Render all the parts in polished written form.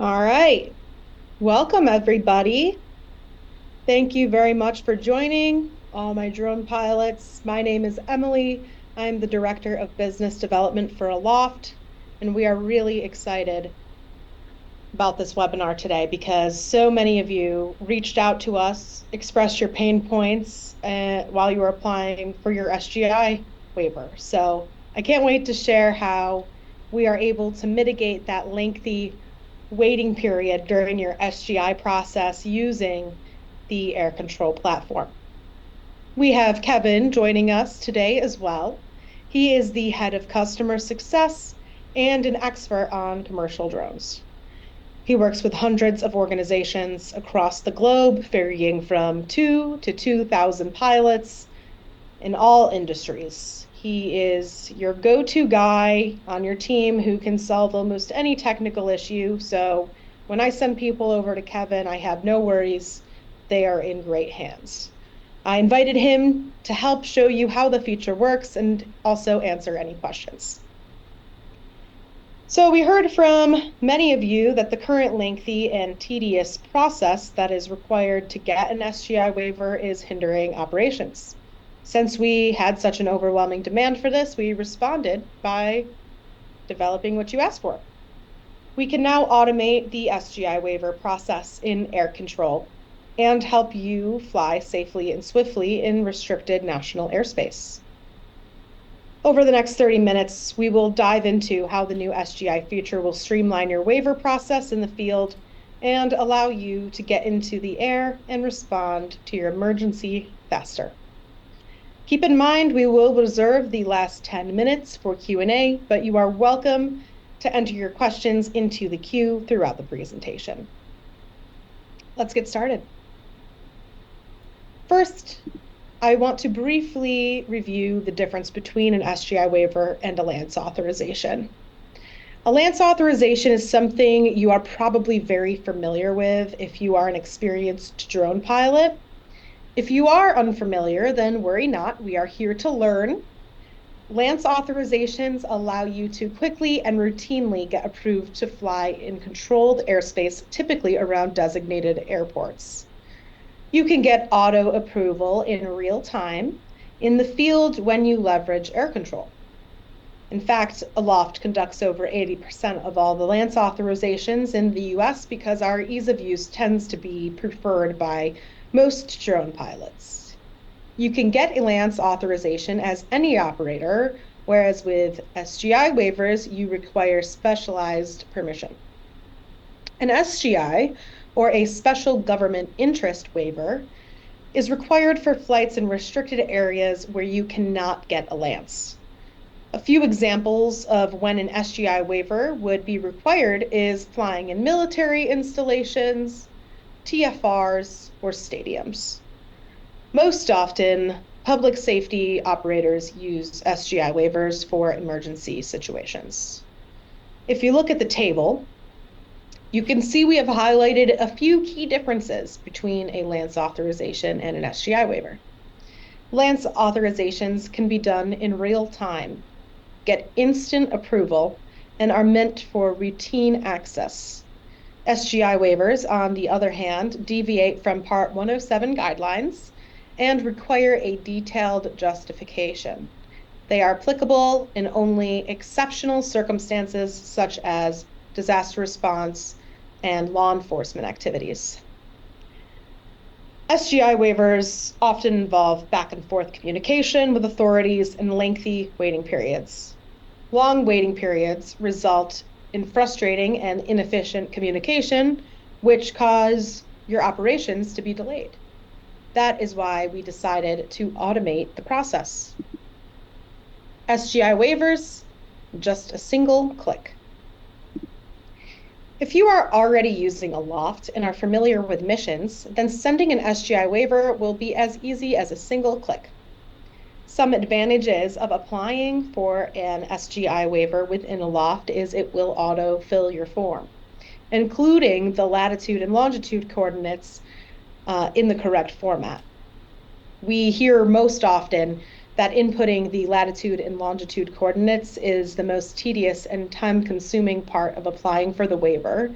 All right. Welcome, everybody. Thank you very much for joining, all my drone pilots. My name is Emily. I'm the Director of Business Development for Aloft, and we are really excited about this webinar today because so many of you reached out to us, expressed your pain points while you were applying for your SGI waiver. So I can't wait to share how we are able to mitigate that lengthy waiting period during your SGI process using the air control platform. We have Kevin joining us today as well. He is the head of customer success and an expert on commercial drones. He works with hundreds of organizations across the globe, varying from 2 to 2,000 pilots in all industries. He is your go-to guy on your team who can solve almost any technical issue. So when I send people over to Kevin, I have no worries. They are in great hands. I invited him to help show you how the feature works and also answer any questions. So we heard from many of you that the current lengthy and tedious process that is required to get an SGI waiver is hindering operations. Since we had such an overwhelming demand for this, we responded by developing what you asked for. We can now automate the SGI waiver process in air control and help you fly safely and swiftly in restricted national airspace. Over the next 30 minutes, we will dive into how the new SGI feature will streamline your waiver process in the field and allow you to get into the air and respond to your emergency faster. Keep in mind, we will reserve the last 10 minutes for Q&A, but you are welcome to enter your questions into the queue throughout the presentation. Let's get started. First, I want to briefly review the difference between an SGI waiver and a LANC authorization. A LANC authorization is something you are probably very familiar with if you are an experienced drone pilot. If you are unfamiliar, then worry not, we are here to learn. LANC authorizations allow you to quickly and routinely get approved to fly in controlled airspace, typically around designated airports. You can get auto approval in real time in the field when you leverage air control. In fact, Aloft conducts over 80% of all the LANC authorizations in the US because our ease of use tends to be preferred by most drone pilots. You can get a LANC authorization as any operator, whereas with SGI waivers, you require specialized permission. An SGI, or a special government interest waiver, is required for flights in restricted areas where you cannot get a LANC. A few examples of when an SGI waiver would be required is flying in military installations, TFRs, or stadiums. Most often, public safety operators use SGI waivers for emergency situations. If you look at the table, you can see we have highlighted a few key differences between a LANC authorization and an SGI waiver. LANC authorizations can be done in real time, get instant approval, and are meant for routine access. SGI waivers, on the other hand, deviate from Part 107 guidelines and require a detailed justification. They are applicable in only exceptional circumstances such as disaster response and law enforcement activities. SGI waivers often involve back and forth communication with authorities and lengthy waiting periods. Long waiting periods result in frustrating and inefficient communication, which cause your operations to be delayed. That is why we decided to automate the process. SGI waivers, just a single click. If you are already using Aloft and are familiar with missions, then sending an SGI waiver will be as easy as a single click. Some advantages of applying for an SGI waiver within Aloft is it will auto-fill your form, including the latitude and longitude coordinates in the correct format. We hear most often that inputting the latitude and longitude coordinates is the most tedious and time-consuming part of applying for the waiver.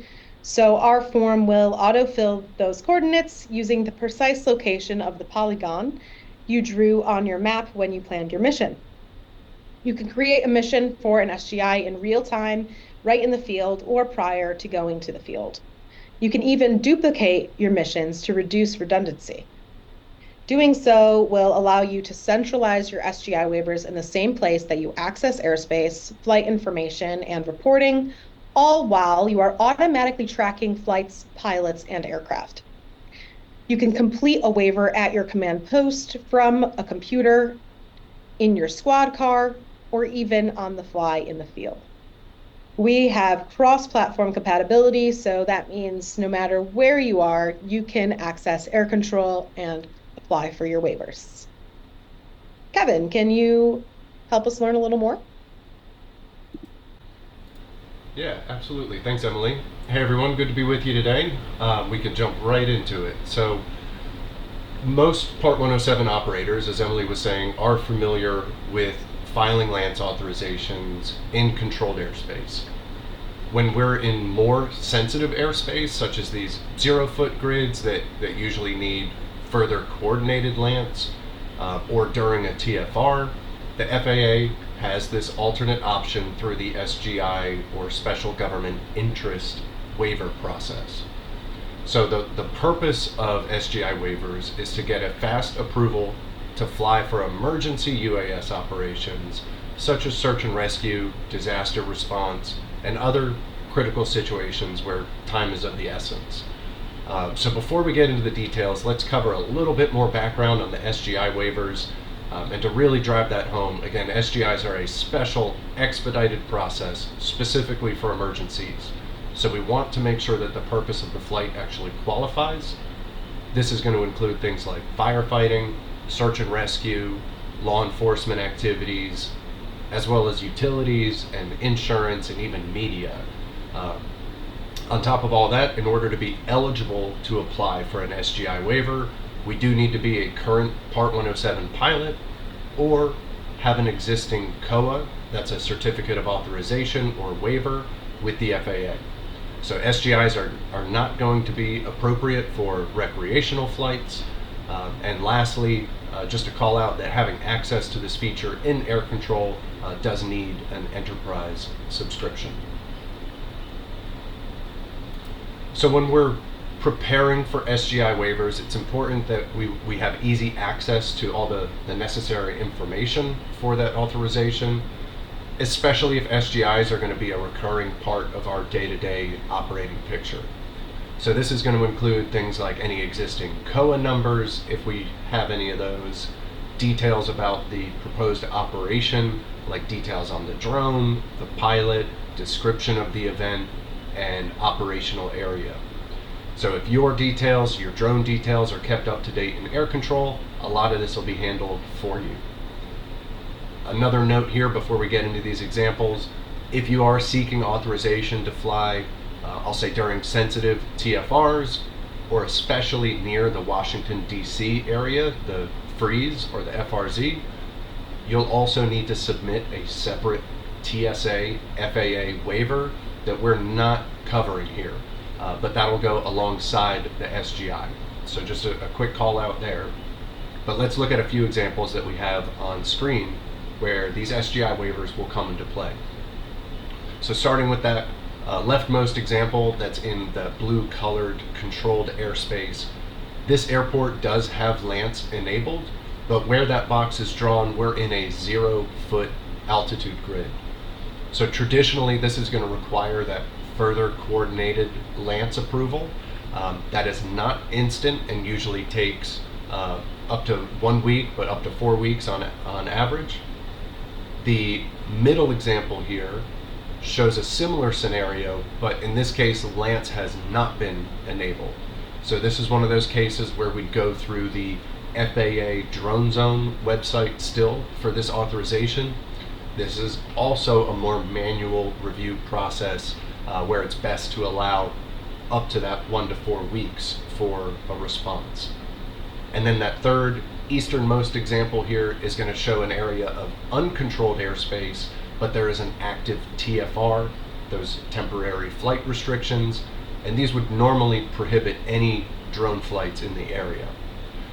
So our form will autofill those coordinates using the precise location of the polygon you drew on your map when you planned your mission. You can create a mission for an SGI in real time, right in the field or prior to going to the field. You can even duplicate your missions to reduce redundancy. Doing so will allow you to centralize your SGI waivers in the same place that you access airspace, flight information, and reporting, all while you are automatically tracking flights, pilots, and aircraft. You can complete a waiver at your command post from a computer, in your squad car, or even on the fly in the field. We have cross-platform compatibility, so that means no matter where you are, you can access air control and apply for your waivers. Kevin, can you help us learn a little more? Yeah, absolutely. Thanks, Emily. Hey, everyone. Good to be with you today. We can jump right into it. So, most Part 107 operators, as Emily was saying, are familiar with filing LANC authorizations in controlled airspace. When we're in more sensitive airspace, such as these 0-foot grids that usually need further coordinated LANCs, or during a TFR, the FAA has this alternate option through the SGI, or Special Government Interest Waiver process. So the purpose of SGI waivers is to get a fast approval to fly for emergency UAS operations, such as search and rescue, disaster response, and other critical situations where time is of the essence. So before we get into the details, let's cover a little bit more background on the SGI waivers. And to really drive that home, again, SGIs are a special expedited process specifically for emergencies. So we want to make sure that the purpose of the flight actually qualifies. This is going to include things like firefighting, search and rescue, law enforcement activities, as well as utilities and insurance and even media. On top of all that, in order to be eligible to apply for an SGI waiver, we do need to be a current Part 107 pilot or have an existing COA, that's a certificate of authorization or waiver, with the FAA. So SGIs are not going to be appropriate for recreational flights. And lastly, just to call out that having access to this feature in air control does need an enterprise subscription. So when we're preparing for SGI waivers, it's important that we have easy access to all the necessary information for that authorization, especially if SGIs are going to be a recurring part of our day-to-day operating picture. So this is going to include things like any existing COA numbers, if we have any of those, details about the proposed operation, like details on the drone, the pilot, description of the event, and operational area. So if your details, your drone details, are kept up to date in air control, a lot of this will be handled for you. Another note here before we get into these examples, if you are seeking authorization to fly, I'll say during sensitive TFRs, or especially near the Washington, D.C. area, the freeze or the FRZ, you'll also need to submit a separate TSA FAA waiver that we're not covering here. But that'll go alongside the SGI. So just a quick call out there. But let's look at a few examples that we have on screen where these SGI waivers will come into play. So starting with that leftmost example that's in the blue colored controlled airspace, this airport does have LANC enabled, but where that box is drawn, we're in a 0-foot altitude grid. So traditionally, this is going to require that further coordinated LANC approval. That is not instant and usually takes up to 1 week, but up to 4 weeks on average. The middle example here shows a similar scenario, but in this case, LANC has not been enabled. So this is one of those cases where we'd go through the FAA Drone Zone website still for this authorization. This is also a more manual review process where it's best to allow up to that 1 to 4 weeks for a response. And then that third easternmost example here is going to show an area of uncontrolled airspace, but there is an active TFR, those temporary flight restrictions, and these would normally prohibit any drone flights in the area.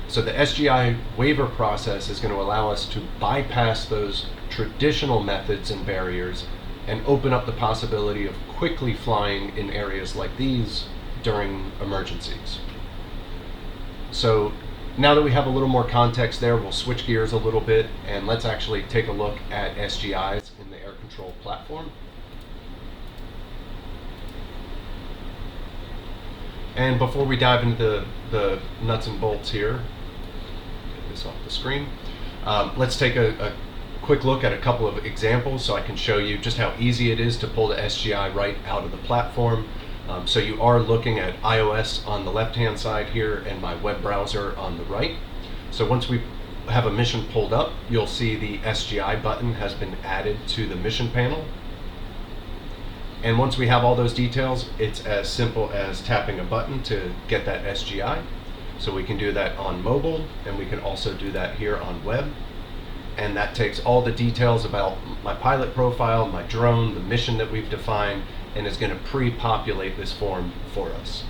So the SGI waiver process is going to allow us to bypass those traditional methods and barriers and open up the possibility of quickly flying in areas like these during emergencies. So now that we have a little more context there, we'll switch gears a little bit and let's actually take a look at SGIs in the air control platform. And before we dive into the nuts and bolts here, get this off the screen, let's take a quick look at a couple of examples so I can show you just how easy it is to pull the SGI right out of the platform. So you are looking at iOS on the left-hand side here and my web browser on the right. So once we have a mission pulled up, you'll see the SGI button has been added to the mission panel. And once we have all those details, it's as simple as tapping a button to get that SGI. So we can do that on mobile, and we can also do that here on web. And that takes all the details about my pilot profile, my drone, the mission that we've defined, and is going to pre-populate this form for us.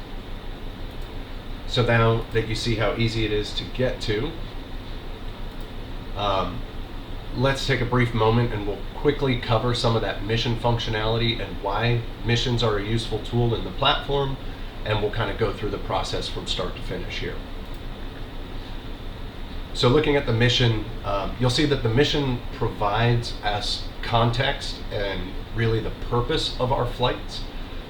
So now that you see how easy it is to get to, let's take a brief moment and we'll quickly cover some of that mission functionality and why missions are a useful tool in the platform, and we'll kind of go through the process from start to finish here. So looking at the mission, you'll see that the mission provides us context and really the purpose of our flights.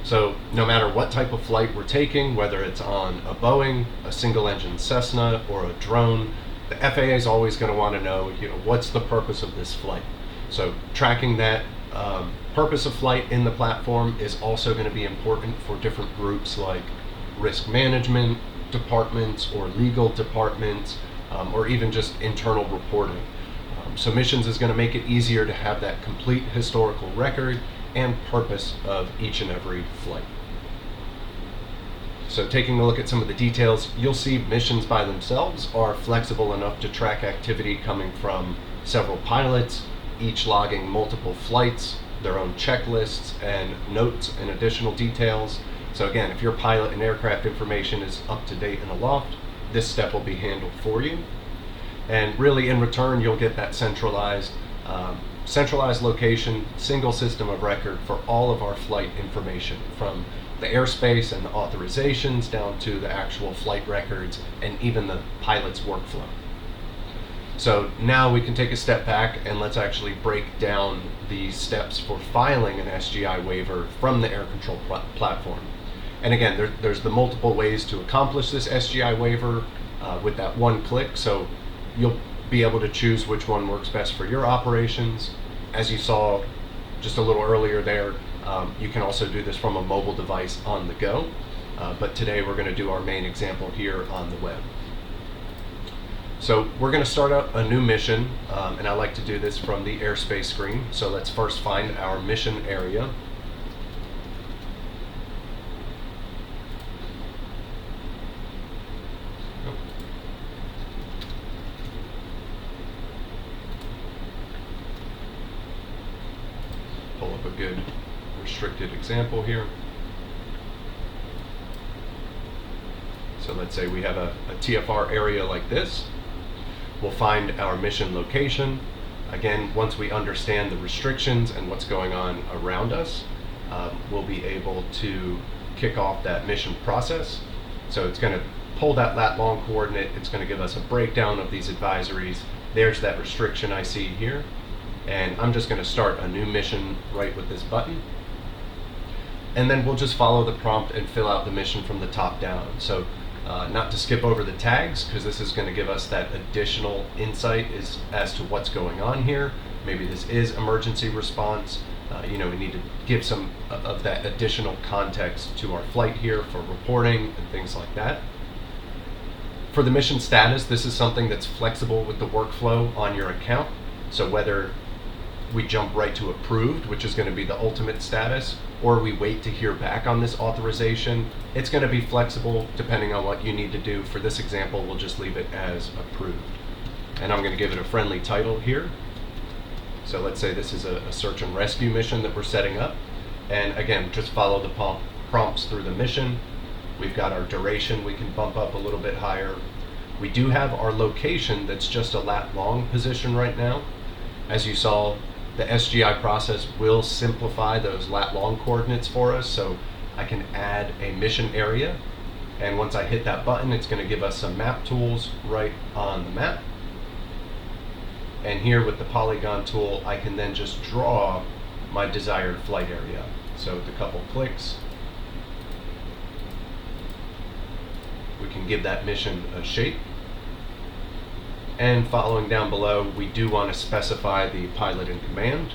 So no matter what type of flight we're taking, whether it's on a Boeing, a single engine Cessna, or a drone, the FAA is always going to want to know, what's the purpose of this flight. So tracking that purpose of flight in the platform is also going to be important for different groups like risk management departments or legal departments, or even just internal reporting. So missions is going to make it easier to have that complete historical record and purpose of each and every flight. So taking a look at some of the details, you'll see missions by themselves are flexible enough to track activity coming from several pilots, each logging multiple flights, their own checklists and notes and additional details. So again, if your pilot and aircraft information is up to date in Aloft, this step will be handled for you. And really in return, you'll get that centralized location, single system of record for all of our flight information, from the airspace and the authorizations down to the actual flight records and even the pilot's workflow. So now we can take a step back and let's actually break down the steps for filing an SGI waiver from the air control platform. And again, there's the multiple ways to accomplish this SGI waiver with that one click. So you'll be able to choose which one works best for your operations. As you saw just a little earlier there, you can also do this from a mobile device on the go. But today we're going to do our main example here on the web. So we're going to start out a new mission, and I like to do this from the airspace screen. So let's first find our mission area. Pull up a good restricted example here. So let's say we have a TFR area like this. We'll find our mission location. Again, once we understand the restrictions and what's going on around us, we'll be able to kick off that mission process. So it's going to pull that lat long coordinate. It's going to give us a breakdown of these advisories. There's that restriction I see here. And I'm just going to start a new mission right with this button. And then we'll just follow the prompt and fill out the mission from the top down. So not to skip over the tags, because this is going to give us that additional insight as to what's going on here. Maybe this is emergency response. We need to give some of that additional context to our flight here for reporting and things like that. For the mission status, this is something that's flexible with the workflow on your account. So whether we jump right to approved, which is going to be the ultimate status, or we wait to hear back on this authorization, it's going to be flexible depending on what you need to do. For this example, we'll just leave it as approved. And I'm going to give it a friendly title here. So let's say this is a search and rescue mission that we're setting up. And again, just follow the prompts through the mission. We've got our duration we can bump up a little bit higher. We do have our location that's just a lat long position right now. As you saw, the SGI process will simplify those lat long coordinates for us, so I can add a mission area, and once I hit that button, it's going to give us some map tools right on the map. And here with the polygon tool, I can then just draw my desired flight area. So with a couple clicks, we can give that mission a shape. And following down below, we do want to specify the pilot in command.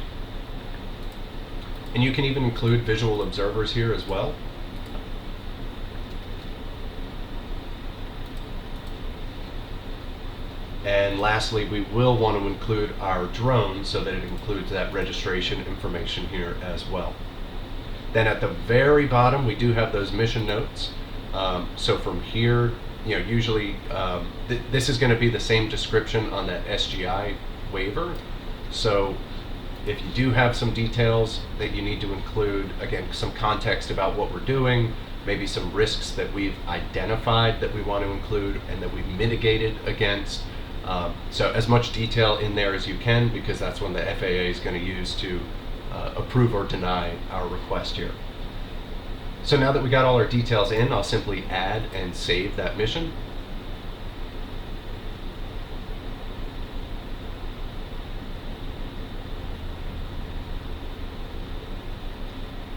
And you can even include visual observers here as well. And lastly, we will want to include our drone so that it includes that registration information here as well. Then at the very bottom, we do have those mission notes. So from here, usually this is going to be the same description on that SGI waiver. So if you do have some details that you need to include, again, some context about what we're doing, maybe some risks that we've identified that we want to include and that we've mitigated against. So as much detail in there as you can, because that's when the FAA is going to use to approve or deny our request here. So now that we got all our details in, I'll simply add and save that mission.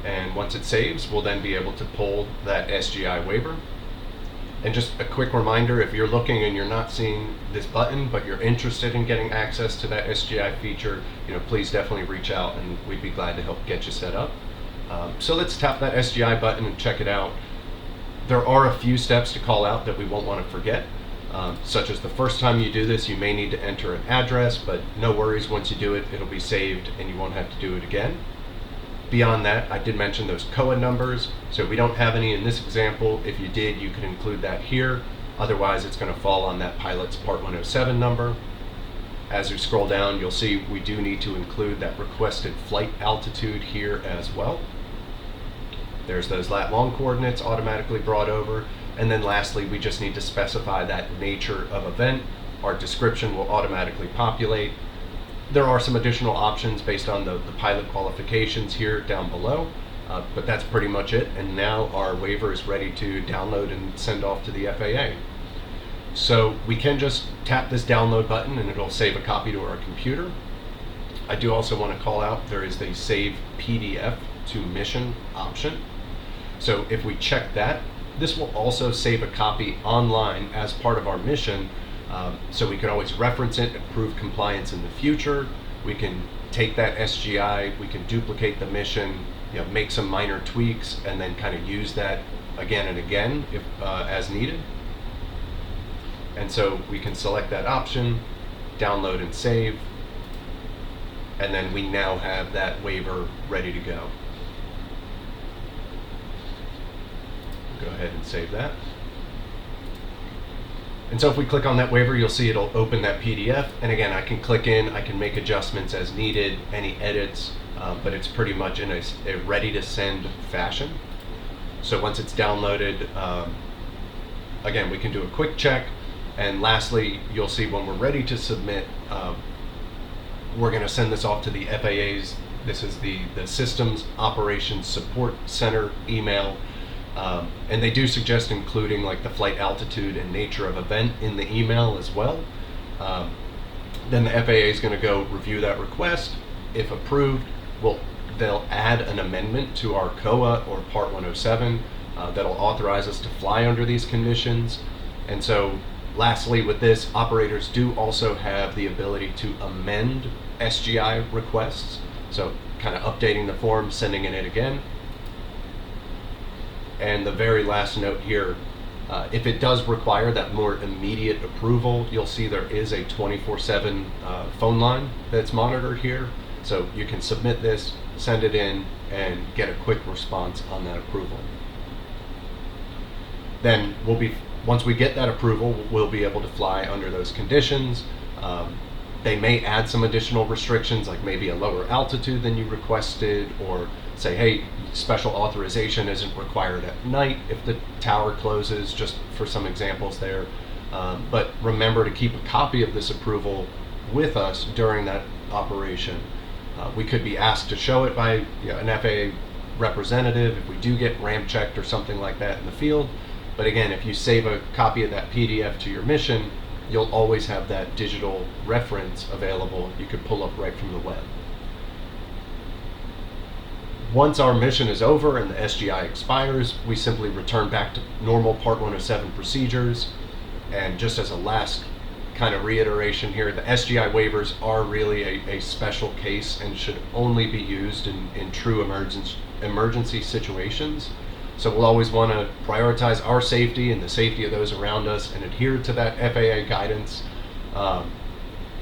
And once it saves, we'll then be able to pull that SGI waiver. And just a quick reminder, if you're looking and you're not seeing this button, but you're interested in getting access to that SGI feature, please definitely reach out and we'd be glad to help get you set up. So let's tap that SGI button and check it out. There are a few steps to call out that we won't want to forget, such as the first time you do this, you may need to enter an address, but no worries, once you do it, it'll be saved and you won't have to do it again. Beyond that, I did mention those COA numbers, so we don't have any in this example. If you did, you could include that here. Otherwise, it's going to fall on that pilot's Part 107 number. As you scroll down, you'll see we do need to include that requested flight altitude here as well. There's those lat long coordinates automatically brought over. And then lastly, we just need to specify that nature of event. Our description will automatically populate. There are some additional options based on the pilot qualifications here down below, but that's pretty much it. And now our waiver is ready to download and send off to the FAA. So we can just tap this download button and it'll save a copy to our computer. I do also want to call out there is the save PDF to mission option. So if we check that, this will also save a copy online as part of our mission. So we can always reference it and prove compliance in the future. We can take that SGI, we can duplicate the mission, make some minor tweaks, and then kind of use that again and again if as needed. And so we can select that option, download and save, and then we now have that waiver ready to go. Go ahead and save that. And so if we click on that waiver, you'll see it'll open that PDF. And again, I can click in, I can make adjustments as needed, any edits, but it's pretty much in a ready to send fashion. So once it's downloaded, again, we can do a quick check. And lastly, you'll see when we're ready to submit, we're going to send this off to the FAA's. This is the Systems Operations Support Center email. And they do suggest including like the flight altitude and nature of event in the email as well. Then the FAA is going to go review that request. If approved, they'll add an amendment to our COA or Part 107 that'll authorize us to fly under these conditions. And so lastly with this, operators do also have the ability to amend SGI requests. So kind of updating the form, sending it in again. And the very last note here, if it does require that more immediate approval, you'll see there is a 24/7 phone line that's monitored here. So you can submit this, send it in, and get a quick response on that approval. Then once we get that approval, we'll be able to fly under those conditions. They may add some additional restrictions, like maybe a lower altitude than you requested, or say, hey, special authorization isn't required at night if the tower closes, just for some examples there. But remember to keep a copy of this approval with us during that operation. We could be asked to show it by an FAA representative if we do get ramp checked or something like that in the field. But again, if you save a copy of that PDF to your mission, you'll always have that digital reference available. You could pull up right from the web. Once our mission is over and the SGI expires, we simply return back to normal Part 107 procedures. And just as a last kind of reiteration here, the SGI waivers are really a special case and should only be used in true emergency situations. So we'll always want to prioritize our safety and the safety of those around us and adhere to that FAA guidance.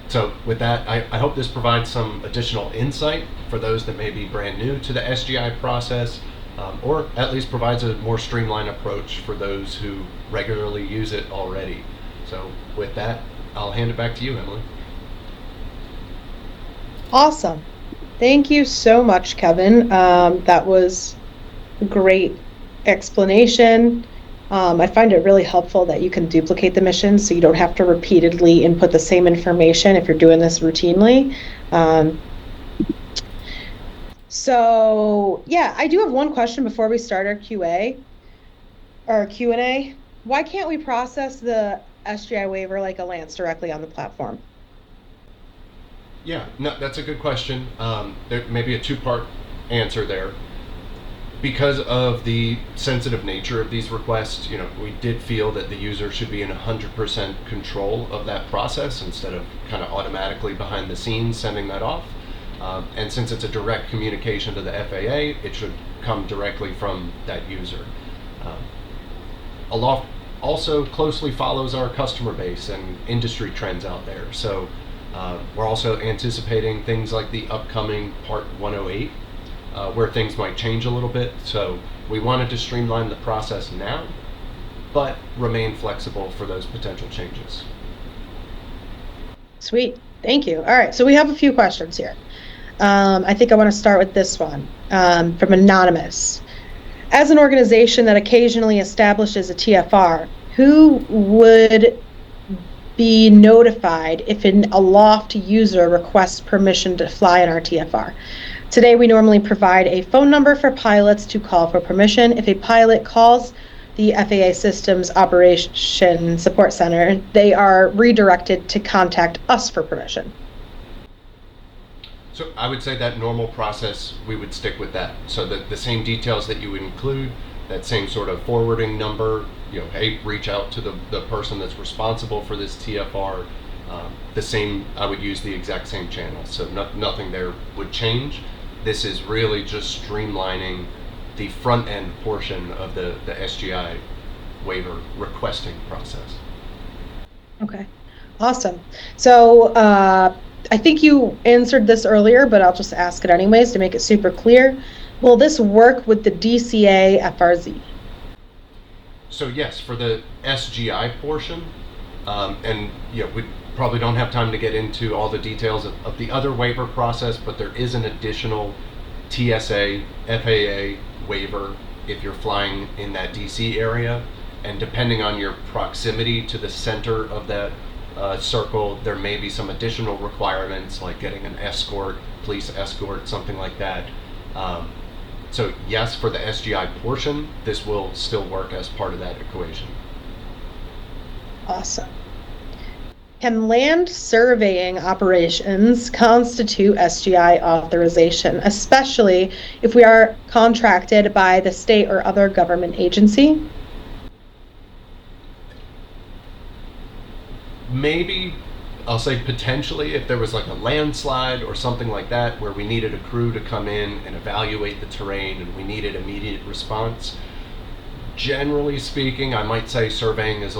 So with that, I hope this provides some additional insight for those that may be brand new to the SGI process, or at least provides a more streamlined approach for those who regularly use it already. So with that, I'll hand it back to you, Emily. Awesome. Thank you so much, Kevin. That was a great explanation. I find it really helpful that you can duplicate the mission so you don't have to repeatedly input the same information if you're doing this routinely. So yeah, I do have one question before we start our QA or Q&A. Why can't we process the SGI waiver like a Lance directly on the platform? Yeah, no, that's a good question. There may be a two-part answer there. Because of the sensitive nature of these requests, we did feel that the user should be in 100% control of that process instead of kind of automatically behind the scenes sending that off. And since it's a direct communication to the FAA, it should come directly from that user. Aloft also closely follows our customer base and industry trends out there. So we're also anticipating things like the upcoming Part 108, where things might change a little bit. So we wanted to streamline the process now, but remain flexible for those potential changes. Sweet. Thank you. All right. So we have a few questions here. I think I want to start with this one from Anonymous. As an organization that occasionally establishes a TFR, who would be notified if an Aloft user requests permission to fly in our TFR? Today, we normally provide a phone number for pilots to call for permission. If a pilot calls the FAA Systems Operation Support Center, they are redirected to contact us for permission. So I would say that normal process, we would stick with that. So the same details that you would include, that same sort of forwarding number, hey, reach out to the person that's responsible for this TFR. I would use the exact same channel. So nothing there would change. This is really just streamlining the front end portion of the SGI waiver requesting process. Okay, awesome. So I think you answered this earlier, but I'll just ask it anyways to make it super clear. Will this work with the DCA FRZ? So yes, for the SGI portion, and we probably don't have time to get into all the details of the other waiver process, but there is an additional TSA FAA waiver if you're flying in that DC area, and depending on your proximity to the center of that circle, there may be some additional requirements like getting an escort, police escort, something like that. So yes, for the SGI portion, this will still work as part of that equation. Awesome. Can land surveying operations constitute SGI authorization, especially if we are contracted by the state or other government agency? Maybe, I'll say potentially, if there was like a landslide or something like that where we needed a crew to come in and evaluate the terrain and we needed immediate response. Generally speaking, I might say surveying is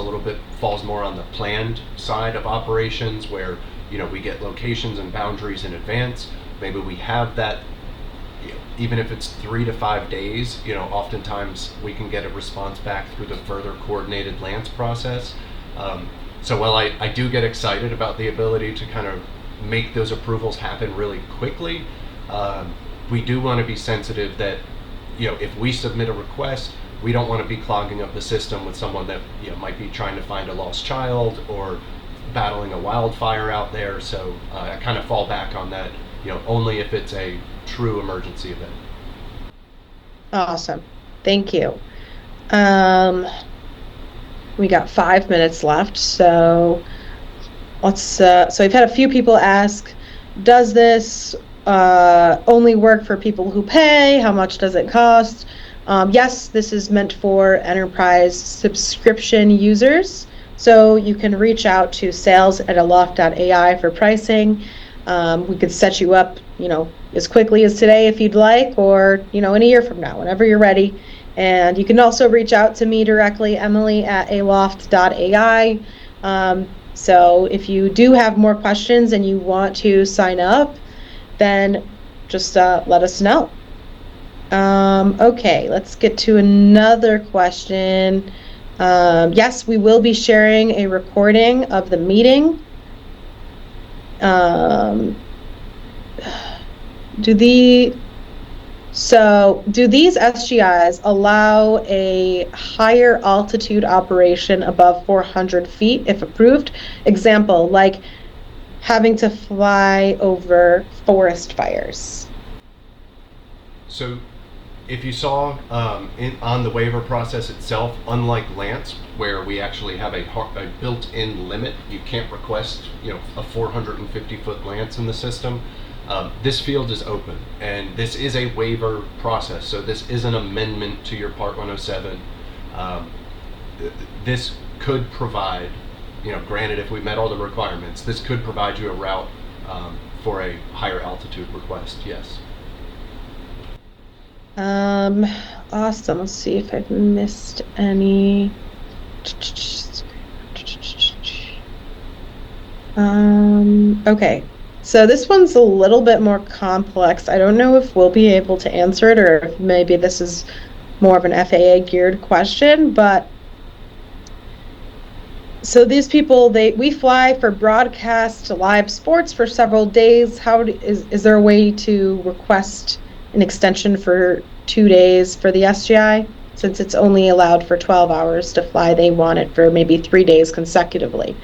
falls more on the planned side of operations where, we get locations and boundaries in advance. Maybe we have that, even if it's 3 to 5 days, oftentimes we can get a response back through the further coordinated LANS process. So while I do get excited about the ability to kind of make those approvals happen really quickly. We do want to be sensitive that, if we submit a request, we don't want to be clogging up the system with someone that might be trying to find a lost child or battling a wildfire out there. So I kind of fall back on that, only if it's a true emergency event. Awesome. Thank you. We got 5 minutes left, so let's. So we've had a few people ask, does this only work for people who pay? How much does it cost? Yes, this is meant for enterprise subscription users. So you can reach out to sales@aloft.ai for pricing. We could set you up, as quickly as today if you'd like, or, in a year from now, whenever you're ready. And you can also reach out to me directly, Emily@aloft.ai. So if you do have more questions and you want to sign up, then just let us know. Okay, let's get to another question. Yes, we will be sharing a recording of the meeting. Do these SGIs allow a higher altitude operation above 400 feet if approved? Example, like having to fly over forest fires. So if you saw on the waiver process itself, unlike Lance, where we actually have a built-in limit, you can't request a 450-foot Lance in the system. This field is open, and this is a waiver process, so this is an amendment to your Part 107. This could provide, granted if we met all the requirements, this could provide you a route for a higher altitude request, yes. Awesome. Let's see if I've missed any. Okay. So this one's a little bit more complex. I don't know if we'll be able to answer it, or if maybe this is more of an FAA geared question, but so these people, we fly for broadcast live sports for several days. Is there a way to request an extension for 2 days for the SGI? Since it's only allowed for 12 hours to fly, they want it for maybe 3 days consecutively.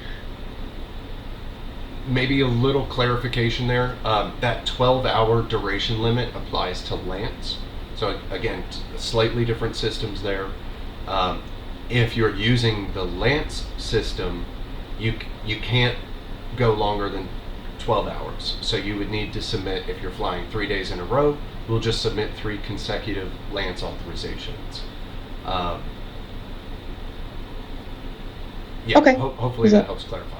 Maybe a little clarification there. That 12-hour duration limit applies to Lance. So again, slightly different systems there. If you're using the Lance system, you can't go longer than 12 hours. So you would need to submit, if you're flying 3 days in a row, we'll just submit 3 consecutive Lance authorizations. Okay. Hopefully that helps clarify.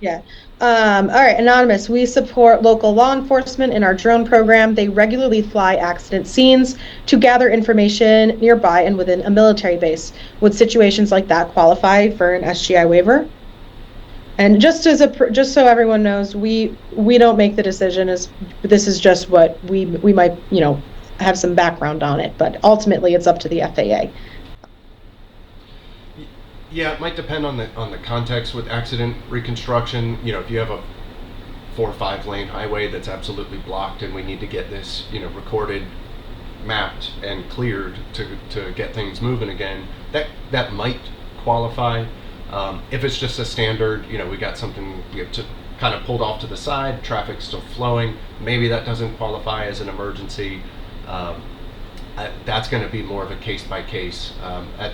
Yeah. All right, Anonymous, we support local law enforcement in our drone program. They regularly fly accident scenes to gather information nearby and within a military base. Would situations like that qualify for an SGI waiver? And just so everyone knows, we don't make the decision. This is just what we might have some background on it, but ultimately it's up to the FAA. Yeah, it might depend on the context with accident reconstruction. If you have a 4 or 5 lane highway that's absolutely blocked and we need to get this recorded, mapped, and cleared to get things moving again, that might qualify. If it's just a standard, we got something kind of pulled off to the side, traffic's still flowing, maybe that doesn't qualify as an emergency. That's going to be more of a case by case.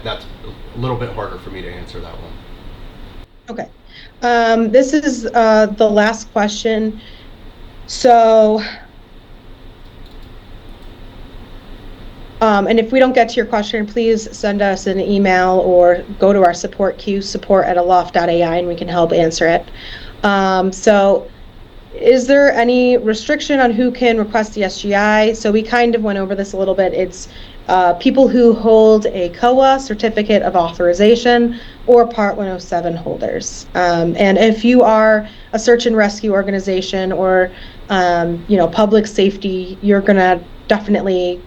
That's a little bit harder for me to answer that one. Okay. This is the last question. So, and if we don't get to your question, please send us an email or go to our support queue, support@aloft.ai, and we can help answer it. So, is there any restriction on who can request the SGI? So we kind of went over this a little bit. It's people who hold a COA, Certificate of Authorization, or Part 107 holders. And if you are a search and rescue organization or public safety, you're gonna definitely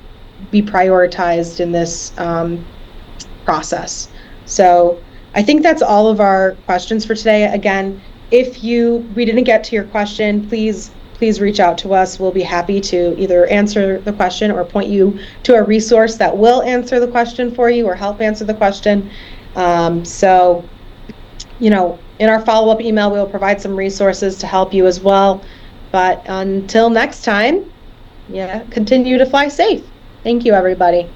be prioritized in this process. So I think that's all of our questions for today. Again, If we didn't get to your question, please reach out to us. We'll be happy to either answer the question or point you to a resource that will answer the question for you or help answer the question. So, in our follow-up email, we'll provide some resources to help you as well. But until next time, continue to fly safe. Thank you, everybody.